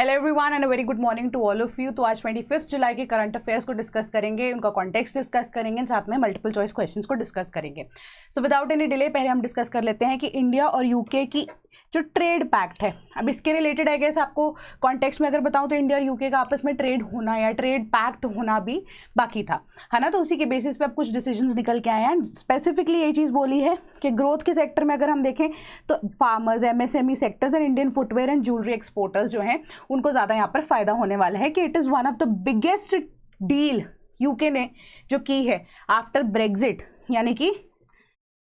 Hello everyone and a very good morning to all of you. तो आज 25 जुलाई के current affairs को discuss करेंगे, उनका कॉन्टेक्स्ट डिस्कस करेंगे, साथ में मल्टीपल चॉइस क्वेश्चंस को डिस्कस करेंगे। सो विदाउट एनी डिले पहले हम डिस्कस कर लेते हैं कि इंडिया और यूके की जो ट्रेड पैक्ट है, अब इसके रिलेटेड आई गेस आपको कॉन्टेक्स्ट में अगर बताऊं तो इंडिया और यूके का आपस में ट्रेड होना या ट्रेड पैक्ट होना भी बाकी था, है ना। तो उसी के बेसिस पे अब कुछ डिसीजंस निकल के आए हैं। स्पेसिफिकली ये चीज़ बोली है कि ग्रोथ के सेक्टर में अगर हम देखें तो farmers, MSME sectors and Indian footwear and jewellery exporters जो हैं उनको ज़्यादा यहाँ पर फायदा होने वाला है कि it is one of the biggest deal UK ने जो की है आफ्टर ब्रेग्जिट, यानी कि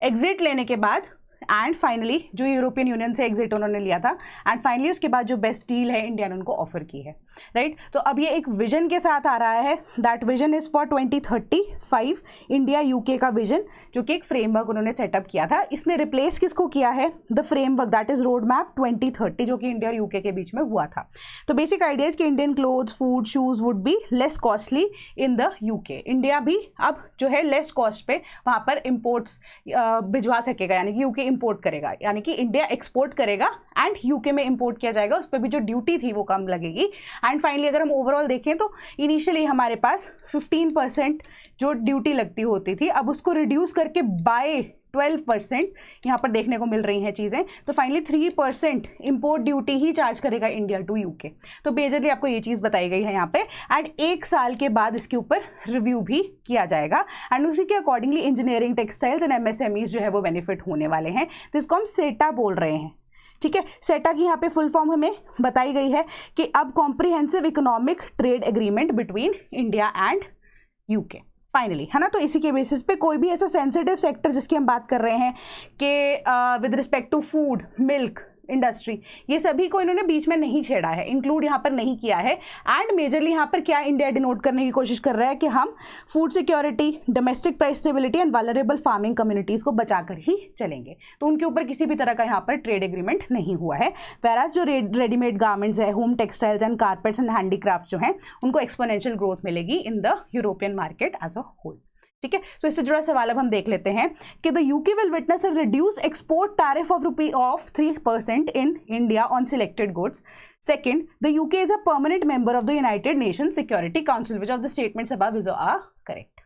एग्जिट लेने के बाद एंड फाइनली जो यूरोपियन यूनियन से एग्जिट उन्होंने लिया था एंड फाइनली उसके बाद जो बेस्ट डील है इंडिया ने उनको ऑफर की है, राइट। तो अब ये एक विजन के साथ आ रहा है, that vision is for 2035, India UK का विजन जो कि एक फ्रेमवर्क उन्होंने सेटअप किया था। इसने रिप्लेस किसको किया है? The framework that is road map 2030 जो कि इंडिया और यूके के बीच में हुआ था। तो बेसिक आइडिया इज कि Indian clothes, food, shoes would be less costly in the UK. India भी अब जो है लेस कॉस्ट पे वहाँ पर इम्पोर्ट्स भिजवा सकेगा, यानी कि यूके इंपोर्ट करेगा, यानी कि इंडिया एक्सपोर्ट करेगा एंड यूके में इंपोर्ट किया जाएगा, उस पर भी जो ड्यूटी थी वो कम लगेगी। एंड फाइनली अगर हम ओवरऑल देखें तो इनिशियली हमारे पास 15% जो ड्यूटी लगती होती थी, अब उसको रिड्यूस करके बाय 12% यहाँ पर देखने को मिल रही हैं चीज़ें। तो फाइनली 3% इंपोर्ट ड्यूटी ही चार्ज करेगा इंडिया टू यूके। तो मेजरली आपको ये चीज़ बताई गई है यहाँ पे एंड 1 साल के बाद इसके ऊपर रिव्यू भी किया जाएगा एंड उसी के accordingly engineering, textiles and MSMEs जो है वो बेनिफिट होने वाले हैं। तो इसको हम सेटा बोल रहे हैं, ठीक है। सेटा की यहाँ पे फुल फॉर्म हमें बताई गई है कि अब comprehensive economic trade agreement between India and UK finally, है ना। तो इसी के बेसिस पे कोई भी ऐसा सेंसिटिव सेक्टर जिसकी हम बात कर रहे हैं कि with respect to food, milk industry, ये सभी को इन्होंने बीच में नहीं छेड़ा है, इंक्लूड यहाँ पर नहीं किया है। एंड मेजरली यहाँ पर क्या इंडिया डिनोट करने की कोशिश कर रहा है कि हम food security, domestic price stability and vulnerable farming communities को बचाकर ही चलेंगे। तो उनके ऊपर किसी भी तरह का यहाँ पर ट्रेड एग्रीमेंट नहीं हुआ है। वैराज जो रेडीमेड गारमेंट्स है, home textiles and carpets and handicraft जो हैं उनको एक्सपोनेंशियल ग्रोथ मिलेगी in the European market as a whole, ठीक है। तो इससे जुड़ा सवाल अब हम देख लेते हैं कि the UK will witness a reduce export tariff of 3% in India on selected goods. Second, the UK is a permanent member of the United Nation Security Council, which of the statements above is correct.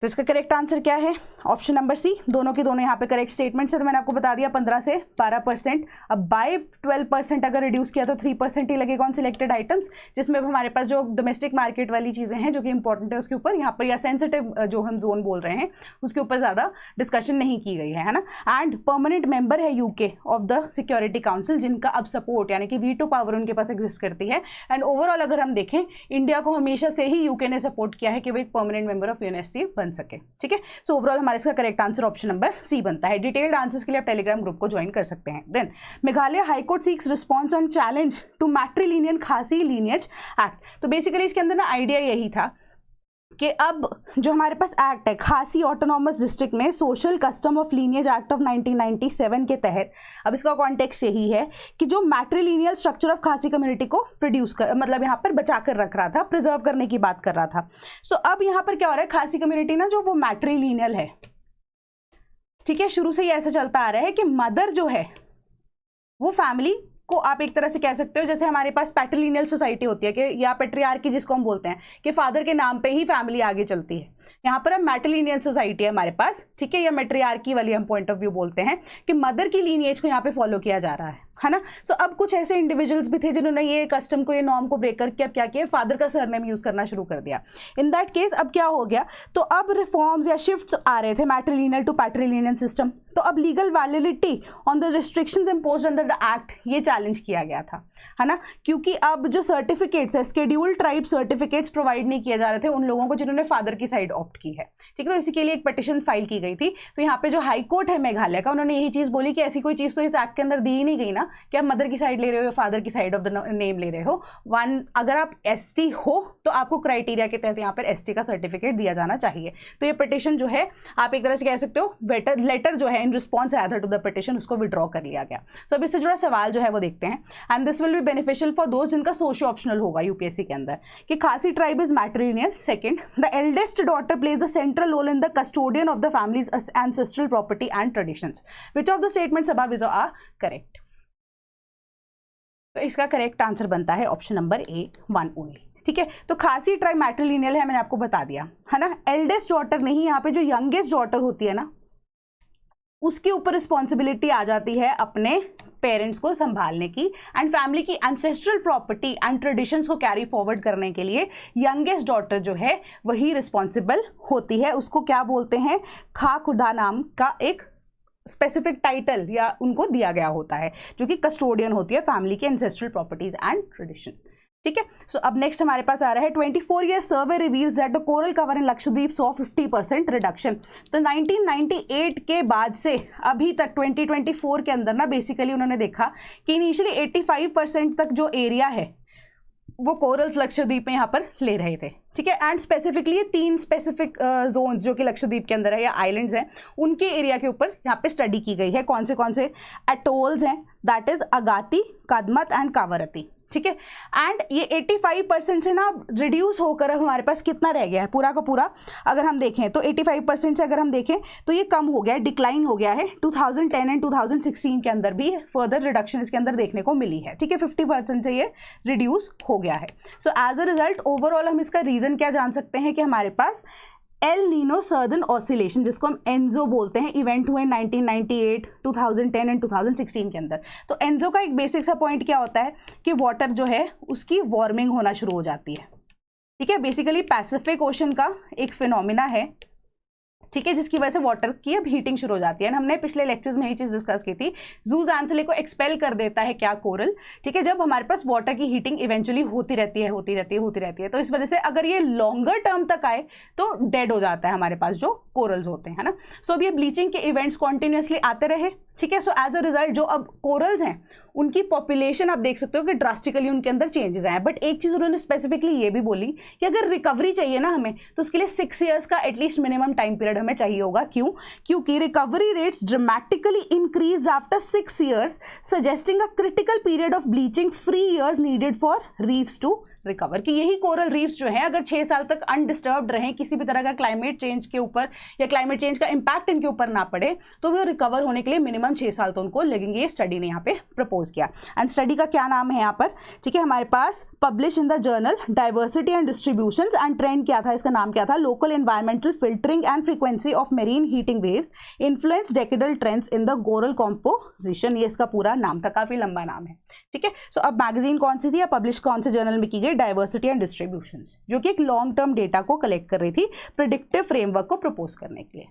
तो इसका correct answer क्या है? Option number C. दोनों के दोनों यहाँ पे correct statements है। तो मैंने आपको बता दिया 15 से 12%। अब बाय 12% अगर रिड्यूस किया तो 3% ही लगेगा ऑन सिलेक्टेड आइटम्स, जिसमें हमारे पास जो डोमेस्टिक मार्केट वाली चीज़ें हैं जो कि इंपॉर्टेंट है उसके ऊपर यहाँ पर, या सेंसिटिव जो हम जोन बोल रहे हैं उसके ऊपर ज़्यादा डिस्कशन नहीं की गई है ना। एंड परमानेंट मेंबर है UK of the security council, जिनका अब सपोर्ट यानी कि वीटो पावर उनके पास एग्जिस्ट करती है। एंड ओवरऑल अगर हम देखें, इंडिया को हमेशा से ही यूके ने सपोर्ट किया है कि वो एक परमानेंट मेंबर ऑफ यूएनएससी बन सके, ठीक है। सो ओवरऑल हमारे इसका correct answer option number C बनता है। डिटेल्ड आंसर्स के लिए आप टेलीग्राम ग्रुप को ज्वाइन कर सकते हैं। Then Meghalaya high court seeks response on challenge to matrilineal Khasi lineage act. तो बेसिकली इसके अंदर ना आइडिया यही था कि अब जो हमारे पास एक्ट है खासी ऑटोनॉमस डिस्ट्रिक्ट में social custom of lineage act of 1997 के तहत, अब इसका कॉन्टेक्स्ट यही है कि जो मैट्रिलिनियल स्ट्रक्चर ऑफ खासी कम्युनिटी को प्रोड्यूस कर, मतलब यहाँ पर बचा कर रख रहा था, प्रिजर्व करने की बात कर रहा था। सो अब यहाँ पर क्या हो रहा है, खासी कम्युनिटी ना जो वो मैट्रिलिनियल है, ठीक है। शुरू से ही ऐसा चलता आ रहा है कि मदर जो है वो फैमिली को आप एक तरह से कह सकते हो, जैसे हमारे पास पैट्रिलिनियल सोसाइटी होती है कि या पेट्रियार्की जिसको हम बोलते हैं कि फादर के नाम पे ही फैमिली आगे चलती है, यहाँ पर अब मैट्रिलिनियल सोसाइटी है हमारे पास, ठीक है। या मैट्रियार्की वाली हम पॉइंट ऑफ व्यू बोलते हैं कि मदर की लीनिएज को यहाँ पे फॉलो किया जा रहा है ना। सो अब कुछ ऐसे इंडिविजुअल्स भी थे जिन्होंने ये कस्टम को, ये नॉर्म को ब्रेक करके अब क्या किया, फादर का सरनेम यूज करना शुरू कर दिया। इन दैट केस अब क्या हो गया, तो अब रिफॉर्म्स या शिफ्ट्स आ रहे थे मैट्रिलिनियल टू पैट्रिलिनियल सिस्टम। तो अब legal validity on the restrictions imposed under the act ये चैलेंज किया गया था, है ना। क्योंकि अब जो सर्टिफिकेट्स है, शेड्यूल्ड ट्राइब सर्टिफिकेट्स प्रोवाइड नहीं किए जा रहे थे उन लोगों को जिन्होंने फादर की साइड ऑप्ट की है, ठीक है। तो इसी के लिए एक पिटीशन फाइल की गई थी। तो यहाँ पे जो हाई कोर्ट है मेघालय का, उन्होंने यही चीज बोली कि ऐसी कोई चीज तो इस एक्ट के अंदर दी ही नहीं गई ना कि आप मदर की साइड ले रहे हो या फादर की साइड ऑफ द नेम ले रहे हो। वन, अगर आप एसटी हो तो आपको क्राइटेरिया के तहत यहाँ पर एसटी का सर्टिफिकेट दिया जाना चाहिए। तो ये पिटीशन जो है आप एक तरह से कह सकते हो लेटर जो है इन रिस्पॉन्स आया था टू द पिटीशन, उसको विड्रॉ कर लिया गया। सो अब इससे जुड़ा सवाल जो है वो देखते हैं। And this will be beneficial for those जिनका सोशियो ऑप्शनल होगा यूपीएससी के अंदर कि Khasi tribe is matrilineal. Second, the eldest daughter plays the central role in the custodian of the family's ancestral property and traditions. Which of the statements above is correct? तो इसका correct answer बनता है option number A 1 only. ठीक है, तो खासी ट्राइमैट्रिलिनियल है, मैंने आपको बता दिया है ना। एल्डेस्ट डॉटर नहीं, यहाँ पे जो यंगेस्ट डॉटर होती है ना, उसके ऊपर रिस्पॉन्सिबिलिटी आ जाती है अपने पेरेंट्स को संभालने की, एंड फैमिली की एंसेस्ट्रल प्रॉपर्टी एंड ट्रेडिशंस को कैरी फॉरवर्ड करने के लिए यंगेस्ट डॉटर जो है वही रिस्पॉन्सिबल होती है। उसको क्या बोलते हैं, खा खुदा नाम का एक स्पेसिफिक टाइटल या उनको दिया गया होता है, जो कि कस्टोडियन होती है फैमिली के एंसेस्ट्रल प्रॉपर्टीज एंड ट्रेडिशन। ठीक है, सो अब नेक्स्ट हमारे पास आ रहा है 24 year survey reveals that the coral cover in Lakshadweep saw 50% reduction. तो 1998 के बाद से अभी तक 2024 के अंदर ना बेसिकली उन्होंने देखा कि इनिशियली 85% तक जो एरिया है वो कोरल्स लक्षद्वीप में यहाँ पर ले रहे थे। ठीक है, एंड स्पेसिफिकली ये 3 स्पेसिफिक जोन्स जो कि लक्षद्वीप के अंदर है या आइलैंड्स हैं, उनके एरिया के ऊपर यहाँ पे स्टडी की गई है। कौन से एटोल्स हैं, that is Agatti, Kadmat and Kavaratti. ठीक है, एंड ये 85% से ना रिड्यूस होकर अब हमारे पास कितना रह गया है पूरा का पूरा, अगर हम देखें तो 85% से अगर हम देखें तो ये कम हो गया है, डिक्लाइन हो गया है। 2010 एंड 2016 के अंदर भी फर्दर रिडक्शन इसके अंदर देखने को मिली है। ठीक है, 50% से ये रिड्यूस हो गया है। So as a result overall हम इसका रीजन क्या जान सकते हैं कि हमारे पास एल नीनो सर्दर्न ऑसिलेशन, जिसको हम एनजो बोलते हैं, इवेंट हुए 1998, 2010 एंड 2016 के अंदर। तो एनजो का एक बेसिक सा पॉइंट क्या होता है कि वाटर जो है उसकी वार्मिंग होना शुरू हो जाती है। ठीक है, बेसिकली पैसिफिक ओशन का एक फिनोमिना है, ठीक है, जिसकी वजह से वाटर की अब हीटिंग शुरू हो जाती है। हमने पिछले लेक्चर्स में ही चीज डिस्कस की थी, जूज़ैंथेले को एक्सपेल कर देता है क्या, कोरल। ठीक है, जब हमारे पास वाटर की हीटिंग इवेंचुअली होती रहती है, तो इस वजह से अगर ये लॉन्गर टर्म तक आए तो डेड हो जाता है हमारे पास जो कोरल्स होते हैं, है ना। सो अब ये ब्लीचिंग के इवेंट्स कॉन्टिन्यूसली आते रहे। ठीक है, सो एज अ रिजल्ट जो अब कोरल्स हैं उनकी पॉपुलेशन आप देख सकते हो कि ड्रास्टिकली उनके अंदर चेंजेस आए। बट एक चीज उन्होंने स्पेसिफिकली ये भी बोली कि अगर रिकवरी चाहिए ना हमें, तो उसके लिए 6 ईयर्स का एटलीस्ट मिनिमम टाइम पीरियड हमें चाहिए होगा। क्यों? क्योंकि recovery rates dramatically increase after 6 years, suggesting a critical period of bleaching free years needed for reefs to recover. कि यही कोरल रीफ्स जो है अगर 6 साल तक अनडिस्टर्ब्ड रहें, किसी भी तरह का क्लाइमेट चेंज के ऊपर या क्लाइमेट चेंज का इंपैक्ट इनके ऊपर ना पड़े, तो वो रिकवर होने के लिए मिनिमम 6 साल तो उनको लगेंगे। ये स्टडी ने यहाँ पे प्रपोज किया, एंड स्टडी का क्या नाम है यहाँ पर, ठीक है, हमारे पास publish in the journal diversity and distributions, and trend क्या था, इसका नाम क्या था, local environmental filtering and frequency of marine heating waves influence decadal trends in the coral composition. ये इसका पूरा नाम था, काफी लंबा नाम है। ठीक है, सो अब मैगजीन कौन सी थी या पब्लिश कौन से जर्नल में की गई, डाइवर्सिटी एंड डिस्ट्रीब्यूशंस, जो कि एक लॉन्ग टर्म डेटा को कलेक्ट कर रही थी प्रेडिक्टिव फ्रेमवर्क को प्रपोज करने के लिए।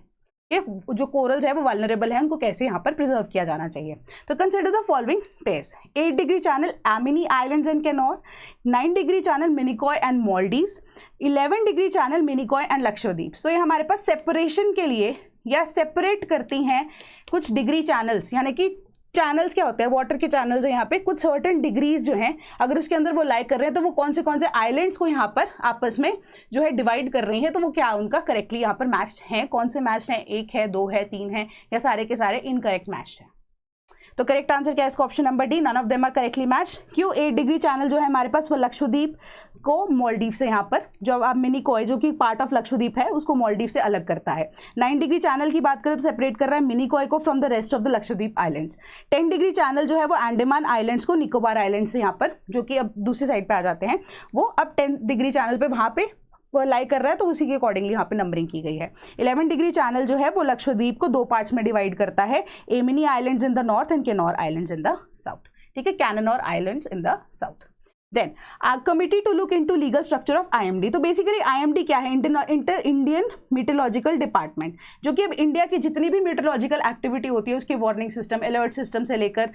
ये जो कोरल्स है वो वल्नरेबल है, उनको कैसे यहाँ पर प्रिजर्व किया जाना चाहिए। तो consider the following pairs: 8 degree channel Amini islands and Cannanore, 9 degree channel Minicoy and Maldives, 11 degree channel Minicoy and Lakshadweep. तो ये हमारे पास सेपरेशन के लिए या सेपरेट करती हैं कुछ डिग्री चैनल्स, यानी कि चैनल्स क्या होते हैं, वाटर के चैनल्स है यहाँ पे, कुछ सर्टेन डिग्रीज जो हैं अगर उसके अंदर वो लाई कर रहे हैं तो वो कौन से आइलैंड्स को यहाँ पर आपस में जो है डिवाइड कर रही हैं, तो वो क्या उनका करेक्टली यहाँ पर मैच्ड हैं, कौन से मैच्ड हैं, 1 है, 2 है, 3 है, या सारे के सारे इनकरेक्ट मैच्ड हैं। तो करेक्ट आंसर क्या है इसका, option number D, none of them are correctly match. क्यों? 8 डिग्री चैनल जो है हमारे पास वो लक्षद्वीप को मालदीव से यहाँ पर जो अब मिनिकॉय जो कि पार्ट ऑफ लक्षद्वीप है उसको मालदीव से अलग करता है। 9 डिग्री चैनल की बात करें तो सेपरेट कर रहा है मिनिकॉय को from the rest of the Lakshadweep islands. 10 degree channel जो है वो अंडमान आइलैंड्स को निकोबार आइलैंड से यहाँ पर जो कि अब दूसरी साइड पे आ जाते हैं, वो अब 10 डिग्री चैनल पे वहाँ पे वो लाई कर रहा है, तो उसी के अकॉर्डिंगली यहाँ पे नंबरिंग की गई है। 11 डिग्री चैनल जो है वो लक्षद्वीप को 2 पार्ट्स में डिवाइड करता है, Amini islands in the north and Cannanore islands in the south. ठीक है, Cannanore islands in the south. Then committee to look into legal structure of IMD। तो बेसिकली IMD क्या है, इंडियन मीटरोलॉजिकल डिपार्टमेंट, जो कि अब इंडिया की जितनी भी मीटरोलॉजिकल एक्टिविटी होती है उसकी वार्निंग सिस्टम, अलर्ट सिस्टम से लेकर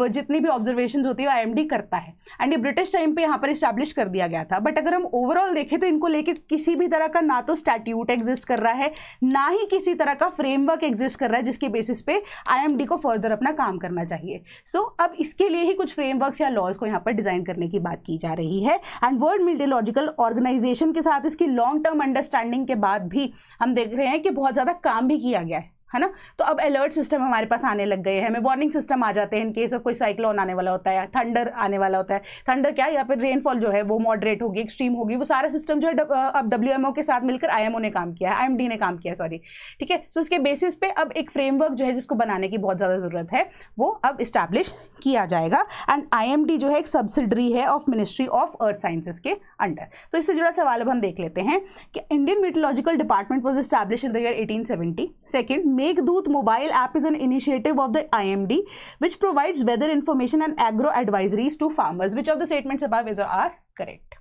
जितनी भी ऑब्जर्वेशन होती है IMD करता है। एंड ये ब्रिटिश टाइम पे यहाँ पर इस्टेब्लिश कर दिया गया था। बट अगर हम ओवरऑल देखें तो इनको लेकर किसी भी तरह का ना तो स्टैट्यूट एग्जिस्ट कर रहा है, ना ही किसी तरह का फ्रेमवर्क एग्जिस्ट कर रहा है जिसके बेसिस पे IMD को फर्दर अपना काम करना चाहिए। सो अब इसके लिए ही कुछ फ्रेमवर्क्स या लॉज को यहाँ पर डिजाइन करने की बात की जा रही है। एंड वर्ल्ड मीटरोलॉजिकल ऑर्गेनाइजेशन के साथ इसकी लॉन्ग टर्म अंडरस्टैंडिंग के बाद भी हम देख रहे हैं कि बहुत ज्यादा काम भी किया गया है। है ना। तो अब अलर्ट सिस्टम हमारे पास आने लग गए हैं, हमें वार्निंग सिस्टम आ जाते हैं इन केस ऑफ कोई साइक्लोन आने वाला होता है, थंडर आने वाला होता है। थंडर क्या, या फिर रेनफॉल जो है वो मॉडरेट होगी, एक्सट्रीम होगी, वो सारा सिस्टम जो है अब WMO के साथ मिलकर IMO ने काम किया है, IMD ने काम किया है, सॉरी, ठीक है। सो उसके बेसिस पे अब एक फ्रेमवर्क जो है जिसको बनाने की बहुत ज़्यादा ज़रूरत है वो अब इस्टेब्लिश किया जाएगा। एंड IMD जो है एक सब्सिडरी है of ministry of earth sciences के अंडर। तो इससे जुड़ा सवाल अब हम देख लेते हैं कि Indian Meteorological Department was establish in the year 1870। Second, Meghdoot mobile app is an initiative of the IMD which provides weather information and agro advisories to farmers. Which of the statements above is are correct?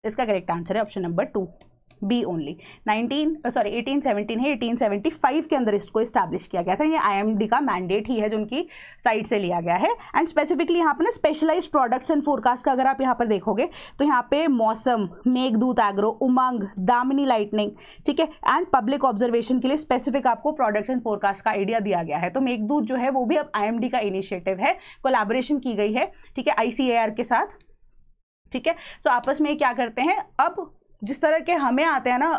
इसका correct answer है option number 2, B only. 1817 है, 1875 के अंदर इसको establish किया गया था। ये IMD का मैंडेट ही है जो उनकी साइड से लिया गया है। एंड स्पेसिफिकली यहाँ पे ना स्पेशलाइज्ड प्रोडक्ट्स एंड फोरकास्ट का अगर आप यहाँ पर देखोगे तो यहाँ पे मौसम, मेघदूत एग्रो, उमंग, दामिनी लाइटनिंग, ठीक है, एंड पब्लिक ऑब्जर्वेशन के लिए स्पेसिफिक आपको प्रोडक्ट्स एंड फोरकास्ट का आइडिया दिया गया है। तो मेघदूत जो है वो भी अब IMD का इनिशिएटिव है, कोलैबोरेशन की गई है, ठीक है, ICAR के साथ, ठीक है। तो आपस में क्या करते हैं, अब जिस तरह के हमें आते हैं ना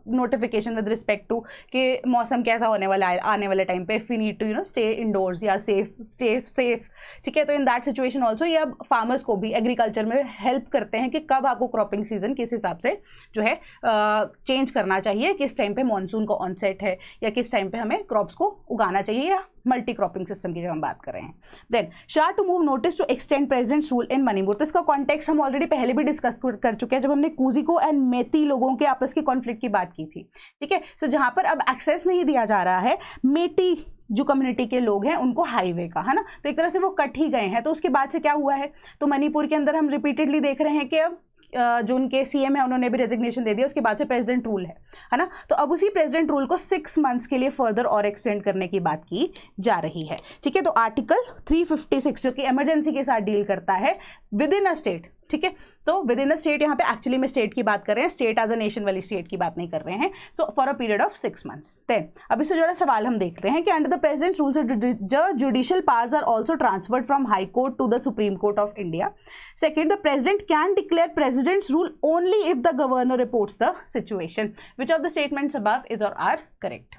नोटिफिकेशन विद रिस्पेक्ट टू कि मौसम कैसा होने वाला है आने वाले टाइम पे, if we need to stay indoors या सेफ, ठीक है। तो इन दैट सिचुएशन ऑल्सो ये अब फार्मर्स को भी एग्रीकल्चर में हेल्प करते हैं कि कब आपको क्रॉपिंग सीजन किस हिसाब से जो है चेंज करना चाहिए, किस टाइम पे मानसून का ऑनसेट है या किस टाइम पे हमें क्रॉप्स को उगाना चाहिए, या मल्टी क्रॉपिंग सिस्टम की जब हम बात कर रहे हैं। Then Shah to move notice to extend President's rule in Manipur. तो इसका कॉन्टेक्स्ट हम ऑलरेडी पहले भी डिस्कस कर चुके हैं जब हमने कुजिको एंड मेती लोगों के आपस की कॉन्फ्लिक्ट की बात की थी, ठीक है। सो जहां पर अब एक्सेस नहीं दिया जा रहा है मेटी जो कम्युनिटी के लोग हैं उनको हाईवे का, है ना, तो एक तरह से वो कट ही गए हैं। तो उसके बाद से क्या हुआ है, तो मणिपुर के अंदर हम रिपीटेडली देख रहे हैं कि अब जो उनके CM है उन्होंने भी रेजिग्नेशन दे दिया, उसके बाद से प्रेसिडेंट रूल है ना। तो अब उसी प्रेसिडेंट रूल को 6 मंथ्स के लिए फर्दर और एक्सटेंड करने की बात की जा रही है, ठीक है। तो आर्टिकल 356 जो कि इमरजेंसी के साथ डील करता है विद इन अ स्टेट, ठीक है। तो विद इन अ स्टेट यहाँ पे एक्चुअली में स्टेट की बात कर रहे हैं, स्टेट एज अ नेशन वाली स्टेट की बात नहीं कर रहे हैं। So for a period of 6 months. Then अब इससे जुड़ा सवाल हम देखते हैं कि under the President's rules the judicial powers are also transferred from high court to the supreme court of India. Second, the president can declare President's rule only if the governor reports the situation. Which of the statements above is or are correct?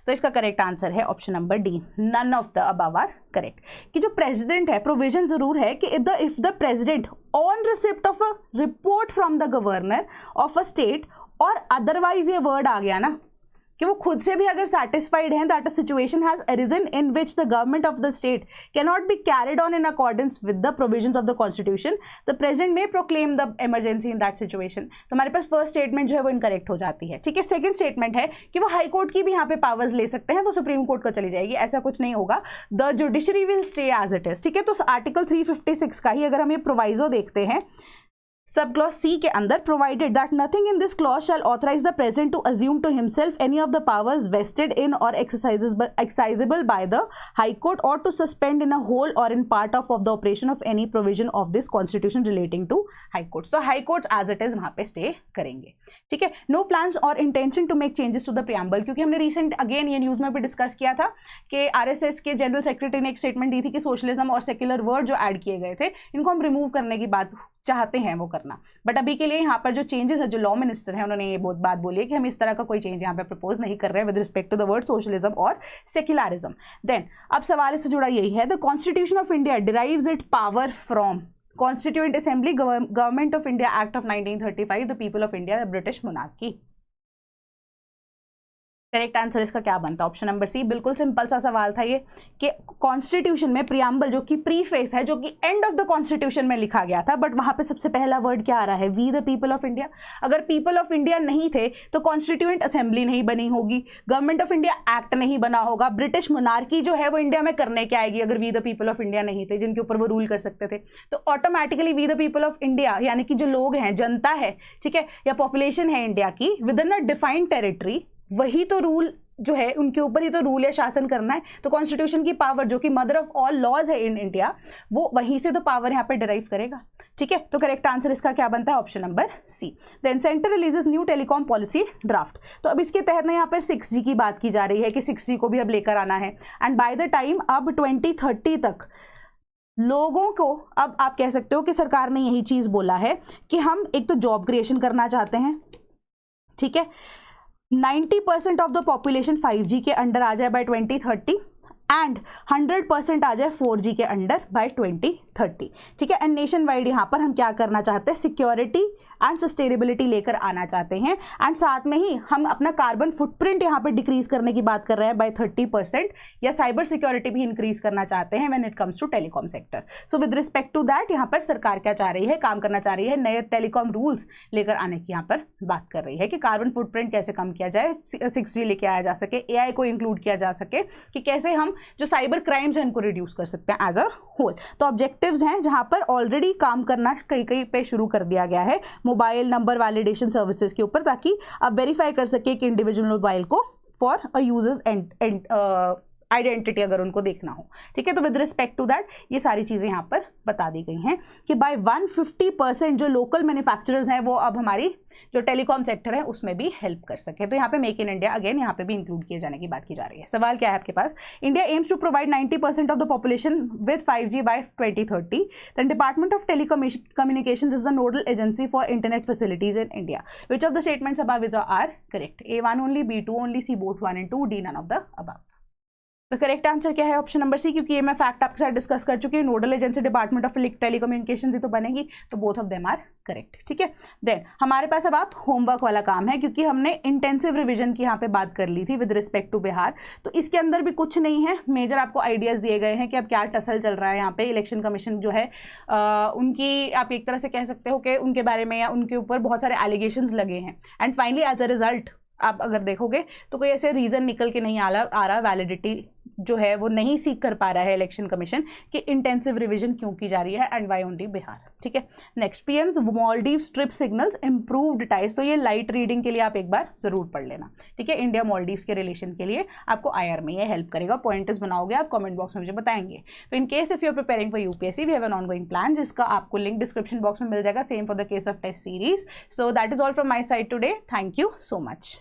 तो इसका correct answer है option number D, none of the above are correct. कि जो president है, provision जरूर है कि if the president on receipt of a report from the governor of a state, और अदरवाइज ये वर्ड आ गया ना कि वो खुद से भी अगर सेटिस्फाइड हैं that a situation has arisen in which the government of the state can not be carried on in accordance with the provisions of the constitution, the president may proclaim the emergency in that situation. तो हमारे पास first statement जो है वो incorrect हो जाती है, ठीक है। सेकंड स्टेटमेंट है कि वो हाई कोर्ट की भी यहाँ पे पावर्स ले सकते हैं, वो सुप्रीम कोर्ट को चली जाएगी, ऐसा कुछ नहीं होगा। The judiciary will stay as it is, ठीक है। तो आर्टिकल 356 का ही अगर हम ये प्रोवाइजो देखते हैं सब क्लॉज सी के अंदर, provided that nothing in this clause shall authorise the president to assume to himself any of the powers vested in or exercisable by the high court or to suspend in a whole or in part of the operation of any provision of this constitution relating to high court. तो high court as it is वहां पे stay करेंगे, ठीक है। No plans or intention to make changes to the preamble, क्योंकि हमने recent again ये news में भी डिस्कस किया था कि RSS के जनरल सेक्रेटरी ने एक स्टेटमेंट दी थी कि सोशलिज्म और सेक्युलर वर्ड जो ऐड किए गए थे इनको हम रिमूव करने की बात चाहते हैं वो करना। बट अभी के लिए यहाँ पर जो चेंजेस है, जो लॉ मिनिस्टर है उन्होंने ये बहुत बात बोली है कि हम इस तरह का कोई चेंज यहाँ पे प्रपोज नहीं कर रहे हैं with respect to the word socialism और सेक्युलरिज्म। देन अब सवाल इससे जुड़ा यही है, the constitution of India derives it power from constituent assembly, government of India act of 1935, the people of India, the British monarchy. Correct answer इसका क्या बनता है? Option number C. बिल्कुल सिंपल सा सवाल था ये कि कॉन्स्टिट्यूशन में प्रियम्बल जो कि प्रीफेस है, जो कि एंड ऑफ द कॉन्स्टिट्यूशन में लिखा गया था, बट वहां पे सबसे पहला वर्ड क्या आ रहा है? We the people of India. अगर पीपल ऑफ इंडिया नहीं थे तो कॉन्स्टिट्यूएंट असेंबली नहीं बनी होगी, गवर्नमेंट ऑफ इंडिया एक्ट नहीं बना होगा, ब्रिटिश मोनार्की जो है वो इंडिया में करने के आएगी अगर we the people of India नहीं थे जिनके ऊपर वो रूल कर सकते थे। तो automatically we the people of India यानी कि जो लोग हैं, जनता है, ठीक है, या पॉपुलेशन है इंडिया की with in a defined territory, वही तो रूल जो है उनके ऊपर ही तो रूल या शासन करना है। तो कॉन्स्टिट्यूशन की पावर जो कि मदर ऑफ ऑल लॉज है इन इंडिया, वो वहीं से तो पावर यहाँ पे डिराइव करेगा, ठीक है। तो करेक्ट आंसर इसका क्या बनता है? Option number C. Then centre releases new telecom policy draft. तो अब इसके तहत ना यहाँ पर 6G की बात की जा रही है कि 6G को भी अब लेकर आना है, एंड बाय द टाइम अब 2030 तक लोगों को, अब आप कह सकते हो कि सरकार ने यही चीज बोला है कि हम एक तो जॉब क्रिएशन करना चाहते हैं, ठीक है, 90% ऑफ द पॉपुलेशन 5G के अंडर आ जाए बाय 2030 एंड 100% आ जाए 4G के अंडर बाय 2030, ठीक है। एंड नेशन वाइड यहाँ पर हम क्या करना चाहते हैं, सिक्योरिटी एंड सस्टेनेबिलिटी लेकर आना चाहते हैं। एंड साथ में ही हम अपना कार्बन फुटप्रिंट यहाँ पर डिक्रीज करने की बात कर रहे हैं बाय 30%, या साइबर सिक्योरिटी भी इंक्रीज करना चाहते हैं when it comes to telecom sector. So with respect to that यहाँ पर सरकार क्या चाह रही है, काम करना चाह रही है, नए टेलीकॉम रूल्स लेकर आने की यहाँ पर बात कर रही है कि कार्बन फुटप्रिंट कैसे कम किया जाए, 6G लेके आया जा सके, AI को इंक्लूड किया जा सके, कि कैसे हम जो साइबर क्राइम्स हैं उनको रिड्यूस कर सकते हैं एज अ होल। तो ऑब्जेक्टिव्स हैं जहाँ पर ऑलरेडी काम करना कहीं पे शुरू कर दिया गया है मोबाइल नंबर वैलिडेशन सर्विसेज के ऊपर, ताकि आप वेरीफाई कर सके कि इंडिविजुअल मोबाइल को फॉर अ यूजर्स आइडेंटिटी अगर उनको देखना हो, ठीक है। तो विद रिस्पेक्ट टू दैट ये सारी चीज़ें यहाँ पर बता दी गई हैं कि बाय 150% जो लोकल मैन्युफैक्चरर्स हैं वो अब हमारी जो टेलीकॉम सेक्टर है उसमें भी हेल्प कर सके। तो यहाँ पे मेक इन इंडिया अगेन यहाँ पे भी इंक्लूड किए जाने की बात की जा रही है। सवाल क्या है आपके पास, India aims to provide 90% of the population with 5G by 2030, then department of telecommunications is the nodal agency for internet facilities in India, which of the statements above is are correct, A1 only, B2 only, C both 1 and 2, D none of the above. तो correct answer क्या है, option number सी, क्योंकि ये मैं fact आपके साथ discuss कर चुकी हूँ, nodal agency department of telecommunications ही तो बनेगी, तो both of them are correct, ठीक है। देन हमारे पास अब आप होमवर्क वाला काम है, क्योंकि हमने इंटेंसिव रिवीजन की यहाँ पे बात कर ली थी विद रिस्पेक्ट टू बिहार, तो इसके अंदर भी कुछ नहीं है, मेजर आपको आइडियाज़ दिए गए हैं कि अब क्या टसल चल रहा है यहाँ पे। इलेक्शन कमीशन जो है उनकी आप एक तरह से कह सकते हो कि उनके बारे में या उनके ऊपर बहुत सारे एलिगेशंस लगे हैं, and finally as a result आप अगर देखोगे तो कोई ऐसे रीज़न निकल के नहीं आ रहा, वैलिडिटी जो है वो नहीं सीख कर पा रहा है इलेक्शन कमीशन कि इंटेंसिव रिवीजन क्यों की जा रही है एंड वाई ओनली बिहार, ठीक है। Next, PM's Maldives trip signals improved ties, तो ये लाइट रीडिंग के लिए आप एक बार जरूर पढ़ लेना, ठीक है। इंडिया मालदीव्स के रिलेशन के लिए आपको IR में ये हेल्प करेगा, पॉइंटर्स बनाओगे आप, कमेंट बॉक्स में मुझे बताएंगे। तो in case if you are preparing for UPSC we have an ongoing plan, जिसका आपको लिंक डिस्क्रिप्शन बॉक्स में मिल जाएगा, same for the case of test series. So that is all from my side today, thank you so much.